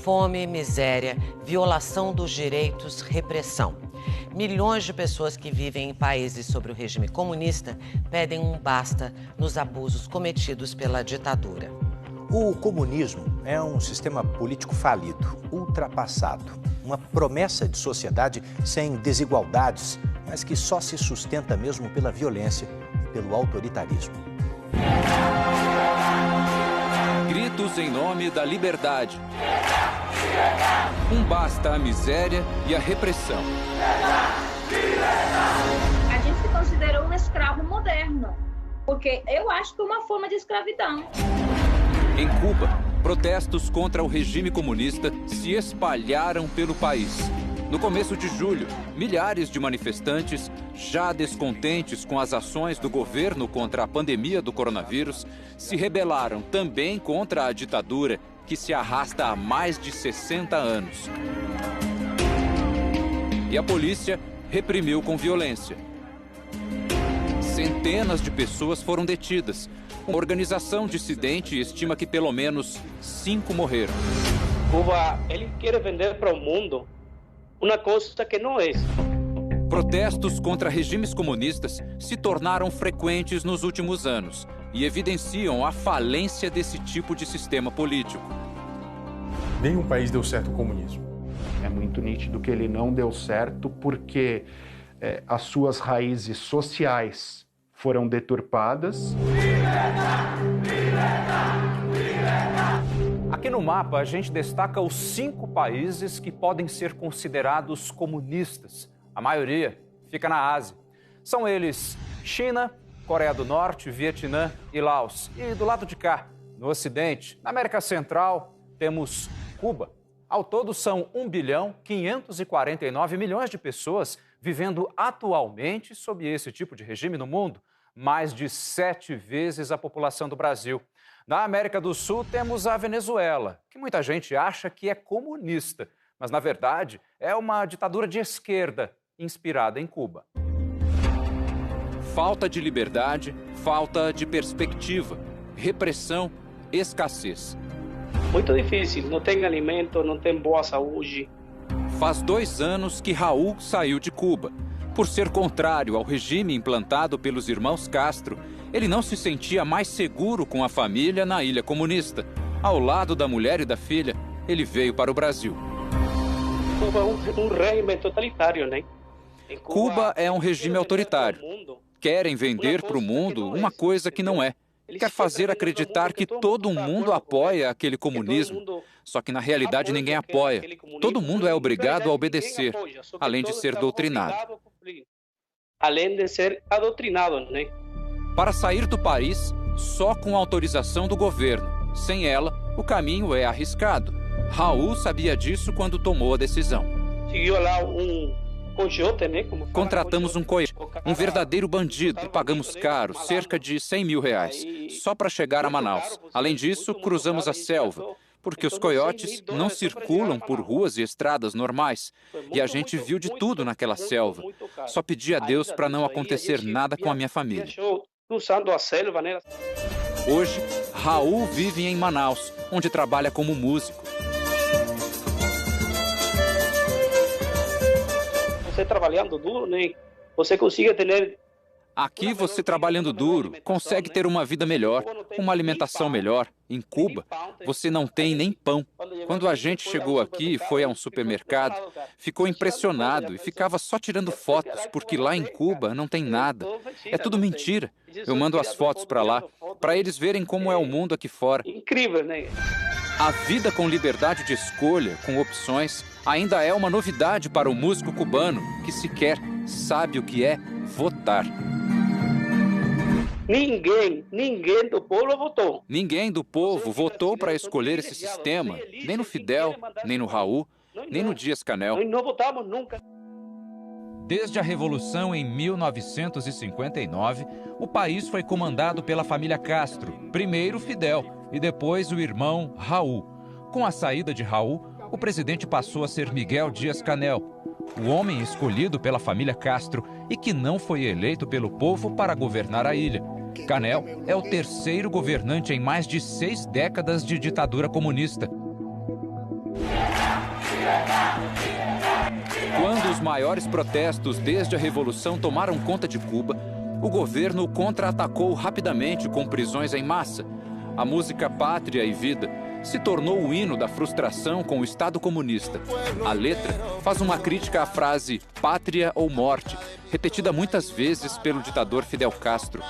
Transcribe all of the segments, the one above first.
Fome, miséria, violação dos direitos, repressão. Milhões de pessoas que vivem em países sob o regime comunista pedem um basta nos abusos cometidos pela ditadura. O comunismo é um sistema político falido, ultrapassado. Uma promessa de sociedade sem desigualdades, mas que só se sustenta mesmo pela violência e pelo autoritarismo. Gritos em nome da liberdade. Um basta à miséria e à repressão. A gente se considerou um escravo moderno, porque eu acho que é uma forma de escravidão. Em Cuba, protestos contra o regime comunista se espalharam pelo país. No começo de julho, milhares de manifestantes, já descontentes com as ações do governo contra a pandemia do coronavírus, se rebelaram também contra a ditadura que se arrasta há mais de 60 anos. E a polícia reprimiu com violência. Centenas de pessoas foram detidas. Uma organização dissidente estima que pelo menos 5 morreram. Cuba, ele quer vender para o mundo uma coisa que não é. Protestos contra regimes comunistas se tornaram frequentes nos últimos anos e evidenciam a falência desse tipo de sistema político. Nenhum país deu certo o comunismo. É muito nítido que ele não deu certo porque as suas raízes sociais foram deturpadas. Aqui no mapa, a gente destaca os 5 países que podem ser considerados comunistas. A maioria fica na Ásia. São eles China, Coreia do Norte, Vietnã e Laos. E do lado de cá, no Ocidente, na América Central, temos Cuba. Ao todo, são 1.549 bilhões de pessoas vivendo atualmente sob esse tipo de regime no mundo, mais de 7 vezes a população do Brasil. Na América do Sul, temos a Venezuela, que muita gente acha que é comunista, mas, na verdade, é uma ditadura de esquerda inspirada em Cuba. Falta de liberdade, falta de perspectiva, repressão, escassez. Muito difícil, não tem alimento, não tem boa saúde. Faz 2 anos que Raul saiu de Cuba. Por ser contrário ao regime implantado pelos irmãos Castro, ele não se sentia mais seguro com a família na ilha comunista. Ao lado da mulher e da filha, ele veio para o Brasil. Cuba é um regime totalitário, né? Cuba é um regime autoritário. Querem vender para o mundo uma coisa que não é. Quer fazer acreditar que todo mundo apoia aquele comunismo. Só que na realidade ninguém apoia. Todo mundo é obrigado a obedecer, além de ser doutrinado. Além de ser adotrinado, né? Para sair do país, só com autorização do governo. Sem ela, o caminho é arriscado. Raul sabia disso quando tomou a decisão. Seguiu lá coiote, né? Contratamos um coiote, um verdadeiro bandido, e pagamos caro, cerca de 100 mil reais, só para chegar a Manaus. Além disso, cruzamos a selva, porque os coiotes não circulam por ruas e estradas normais. E a gente viu de tudo naquela selva. Só pedi a Deus para não acontecer nada com a minha família. Cruzando a selva, né? Hoje, Raul vive em Manaus, onde trabalha como músico. Você trabalhando duro, né? Você consegue ter... Aqui você trabalhando duro, consegue ter uma vida melhor, uma alimentação melhor. Em Cuba, você não tem nem pão. Quando a gente chegou aqui e foi a um supermercado, ficou impressionado e ficava só tirando fotos, porque lá em Cuba não tem nada. É tudo mentira. Eu mando as fotos para lá, para eles verem como é o mundo aqui fora. Incrível, né? A vida com liberdade de escolha, com opções, ainda é uma novidade para o músico cubano, que sequer sabe o que é votar. Ninguém do povo votou. Ninguém do povo votou para escolher esse sistema, nem no Fidel, nem no Raul, nem no Dias-Canel. Nós não votamos nunca. Desde a Revolução em 1959, o país foi comandado pela família Castro, primeiro Fidel e depois o irmão Raul. Com a saída de Raul, o presidente passou a ser Miguel Dias-Canel, o homem escolhido pela família Castro e que não foi eleito pelo povo para governar a ilha. Canel é o terceiro governante em mais de 6 décadas de ditadura comunista. Quando os maiores protestos desde a Revolução tomaram conta de Cuba, o governo contra-atacou rapidamente com prisões em massa. A música Pátria e Vida se tornou o hino da frustração com o Estado comunista. A letra faz uma crítica à frase pátria ou morte, repetida muitas vezes pelo ditador Fidel Castro.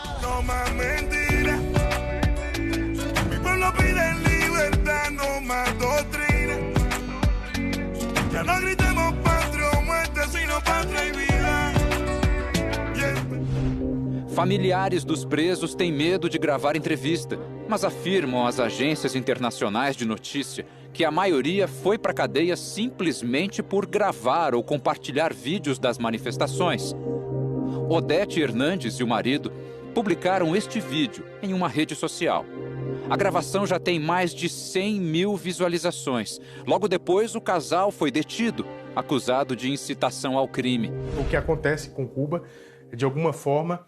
Familiares dos presos têm medo de gravar entrevista, mas afirmam às agências internacionais de notícia que a maioria foi para a cadeia simplesmente por gravar ou compartilhar vídeos das manifestações. Odete Hernandes e o marido publicaram este vídeo em uma rede social. A gravação já tem mais de 100 mil visualizações. Logo depois, o casal foi detido, acusado de incitação ao crime. O que acontece com Cuba, de alguma forma,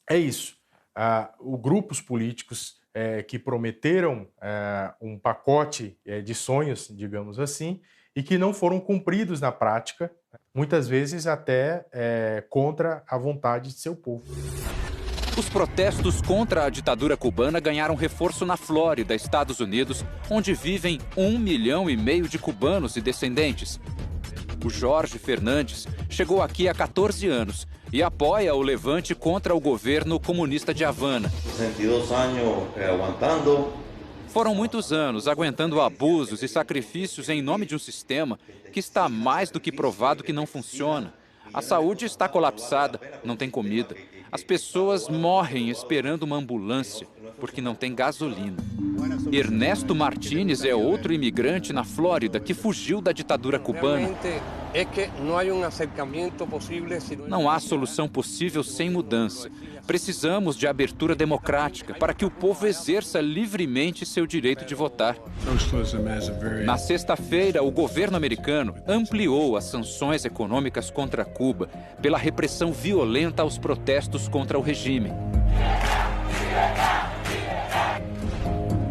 é isso. Grupos políticos que prometeram um pacote de sonhos, digamos assim, e que não foram cumpridos na prática, muitas vezes até contra a vontade de seu povo. Os protestos contra a ditadura cubana ganharam reforço na Flórida, Estados Unidos, onde vivem 1,5 milhão de cubanos e descendentes. O Jorge Fernandes chegou aqui há 14 anos e apoia o levante contra o governo comunista de Havana. 62 anos aguantando. Foram muitos anos aguentando abusos e sacrifícios em nome de um sistema que está mais do que provado que não funciona. A saúde está colapsada, não tem comida. As pessoas morrem esperando uma ambulância porque não tem gasolina. Ernesto Martínez é outro imigrante na Flórida que fugiu da ditadura cubana. Não há solução possível sem mudança. Precisamos de abertura democrática para que o povo exerça livremente seu direito de votar. Na sexta-feira, o governo americano ampliou as sanções econômicas contra Cuba pela repressão violenta aos protestos contra o regime.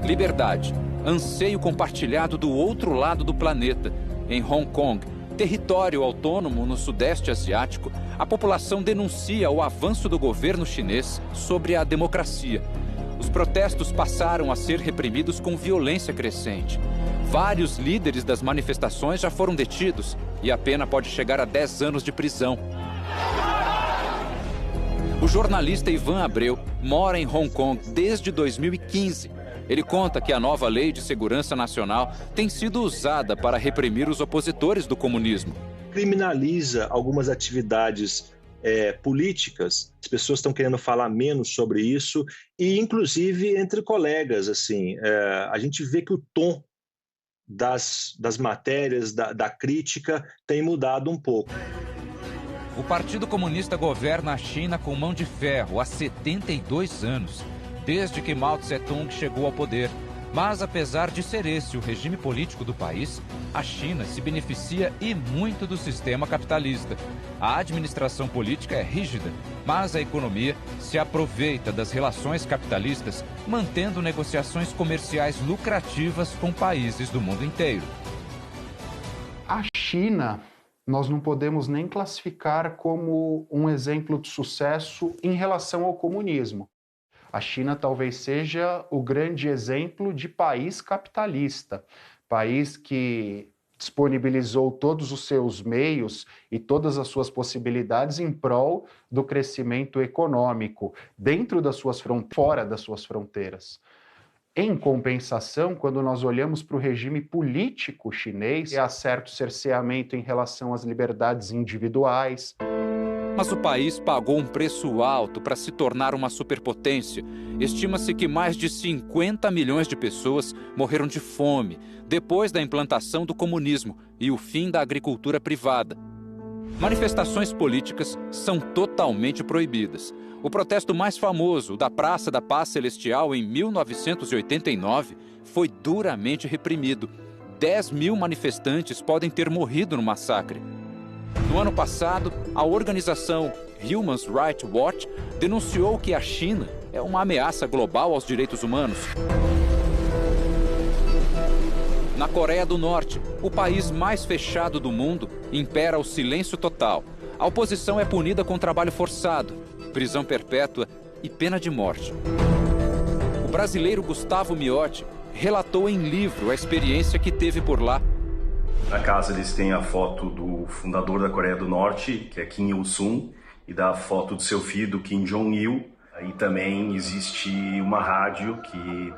Liberdade, anseio compartilhado do outro lado do planeta. Em Hong Kong, território autônomo no Sudeste Asiático, a população denuncia o avanço do governo chinês sobre a democracia. Os protestos passaram a ser reprimidos com violência crescente. Vários líderes das manifestações já foram detidos e a pena pode chegar a 10 anos de prisão. O jornalista Ivan Abreu mora em Hong Kong desde 2015. Ele conta que a nova Lei de Segurança Nacional tem sido usada para reprimir os opositores do comunismo. Criminaliza algumas atividades políticas. As pessoas estão querendo falar menos sobre isso e, inclusive, entre colegas, assim, a gente vê que o tom das matérias, da crítica, tem mudado um pouco. O Partido Comunista governa a China com mão de ferro há 72 anos. Desde que Mao Tse-tung chegou ao poder. Mas, apesar de ser esse o regime político do país, a China se beneficia e muito do sistema capitalista. A administração política é rígida, mas a economia se aproveita das relações capitalistas, mantendo negociações comerciais lucrativas com países do mundo inteiro. A China, nós não podemos nem classificar como um exemplo de sucesso em relação ao comunismo. A China talvez seja o grande exemplo de país capitalista, país que disponibilizou todos os seus meios e todas as suas possibilidades em prol do crescimento econômico, dentro das suas fronteiras, fora das suas fronteiras. Em compensação, quando nós olhamos para o regime político chinês, há certo cerceamento em relação às liberdades individuais. Mas o país pagou um preço alto para se tornar uma superpotência. Estima-se que mais de 50 milhões de pessoas morreram de fome depois da implantação do comunismo e o fim da agricultura privada. Manifestações políticas são totalmente proibidas. O protesto mais famoso, o da Praça da Paz Celestial, em 1989, foi duramente reprimido. 10 mil manifestantes podem ter morrido no massacre. No ano passado, a organização Human Rights Watch denunciou que a China é uma ameaça global aos direitos humanos. Na Coreia do Norte, o país mais fechado do mundo, impera o silêncio total. A oposição é punida com trabalho forçado, prisão perpétua e pena de morte. O brasileiro Gustavo Miotti relatou em livro a experiência que teve por lá. Na casa eles têm a foto do fundador da Coreia do Norte, que é Kim Il-sung, e da foto do seu filho, Kim Jong-il. E também existe uma rádio que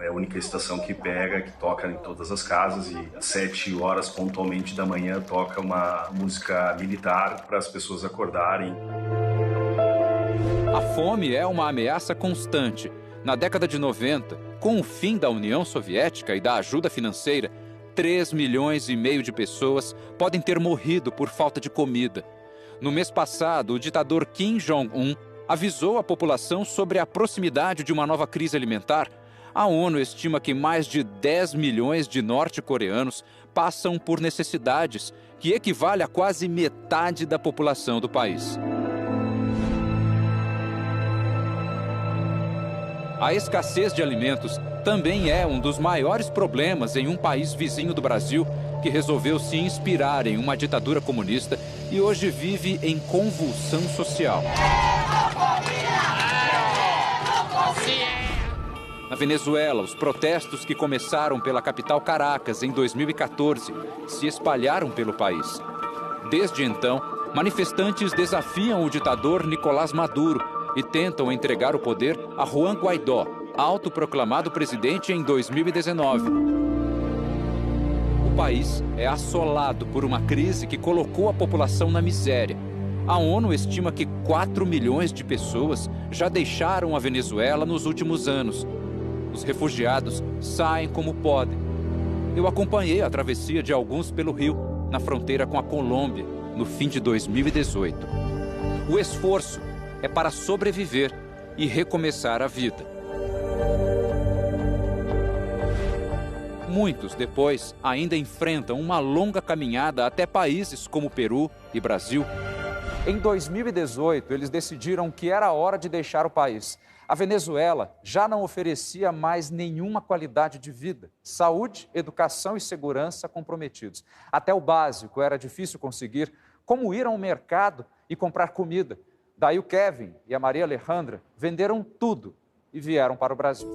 é a única estação que pega, que toca em todas as casas, e às 7 horas pontualmente da manhã toca uma música militar para as pessoas acordarem. A fome é uma ameaça constante. Na década de 90, com o fim da União Soviética e da ajuda financeira, 3,5 milhões de pessoas podem ter morrido por falta de comida. No mês passado, o ditador Kim Jong-un avisou a população sobre a proximidade de uma nova crise alimentar. A ONU estima que mais de 10 milhões de norte-coreanos passam por necessidades, que equivale a quase metade da população do país. A escassez de alimentos também é um dos maiores problemas em um país vizinho do Brasil, que resolveu se inspirar em uma ditadura comunista e hoje vive em convulsão social. Na Venezuela, os protestos que começaram pela capital Caracas em 2014 se espalharam pelo país. Desde então, manifestantes desafiam o ditador Nicolás Maduro e tentam entregar o poder a Juan Guaidó, autoproclamado presidente em 2019. O país é assolado por uma crise que colocou a população na miséria. A ONU estima que 4 milhões de pessoas já deixaram a Venezuela nos últimos anos. Os refugiados saem como podem. Eu acompanhei a travessia de alguns pelo rio, na fronteira com a Colômbia, no fim de 2018. O esforço é para sobreviver e recomeçar a vida. Muitos, depois, ainda enfrentam uma longa caminhada até países como Peru e Brasil. Em 2018, eles decidiram que era hora de deixar o país. A Venezuela já não oferecia mais nenhuma qualidade de vida. Saúde, educação e segurança comprometidos. Até o básico era difícil conseguir, como ir ao mercado e comprar comida. Daí o Kevin e a Maria Alejandra venderam tudo e vieram para o Brasil.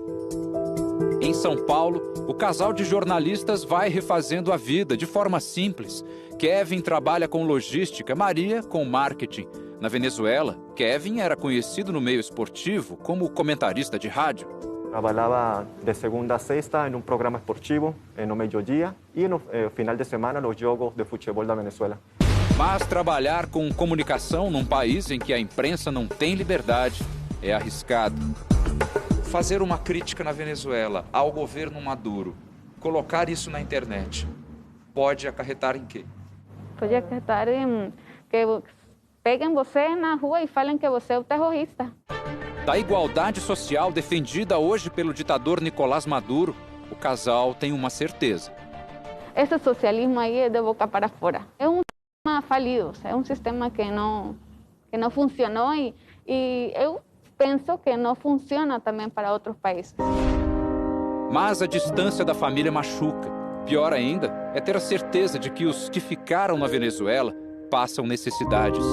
Em São Paulo, o casal de jornalistas vai refazendo a vida de forma simples. Kevin trabalha com logística, Maria com marketing. Na Venezuela, Kevin era conhecido no meio esportivo como comentarista de rádio. Trabalhava de segunda a sexta em um programa esportivo, no meio-dia, e no final de semana nos jogos de futebol da Venezuela. Mas trabalhar com comunicação num país em que a imprensa não tem liberdade é arriscado. Fazer uma crítica na Venezuela ao governo Maduro, colocar isso na internet, pode acarretar em quê? Pode acarretar em que peguem você na rua e falem que você é o terrorista. Da igualdade social defendida hoje pelo ditador Nicolás Maduro, o casal tem uma certeza. Esse socialismo aí é de boca para fora. É um sistema falido, é um sistema que não funcionou e eu penso que não funciona também para outros países. Mas a distância da família machuca. Pior ainda é ter a certeza de que os que ficaram na Venezuela passam necessidades.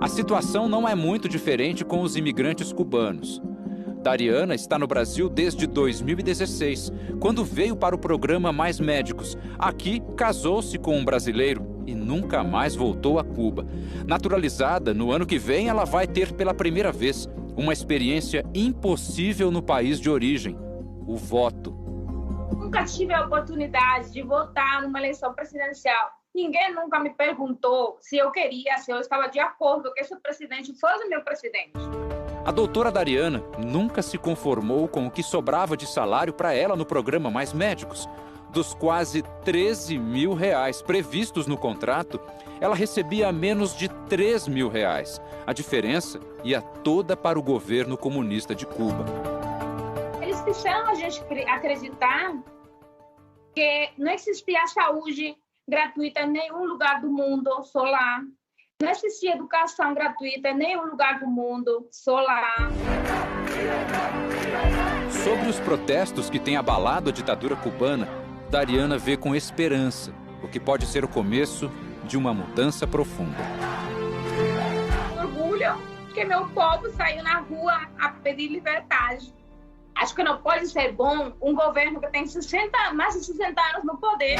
A situação não é muito diferente com os imigrantes cubanos. Dariana está no Brasil desde 2016, quando veio para o programa Mais Médicos. Aqui, casou-se com um brasileiro e nunca mais voltou a Cuba. Naturalizada, no ano que vem ela vai ter pela primeira vez uma experiência impossível no país de origem: o voto. Nunca tive a oportunidade de votar numa eleição presidencial. Ninguém nunca me perguntou se eu queria, se eu estava de acordo que esse presidente fosse o meu presidente. A doutora Dariana nunca se conformou com o que sobrava de salário para ela no programa Mais Médicos. Dos quase 13 mil reais previstos no contrato, ela recebia menos de 3 mil reais. A diferença ia toda para o governo comunista de Cuba. Eles fizeram a gente acreditar que não existia saúde gratuita em nenhum lugar do mundo, só lá. Não existia educação gratuita em nenhum lugar do mundo, só lá. Sobre os protestos que têm abalado a ditadura cubana, Dariana vê com esperança o que pode ser o começo de uma mudança profunda. Orgulho que meu povo saiu na rua a pedir liberdade. Acho que não pode ser bom um governo que tem mais de 60 anos no poder.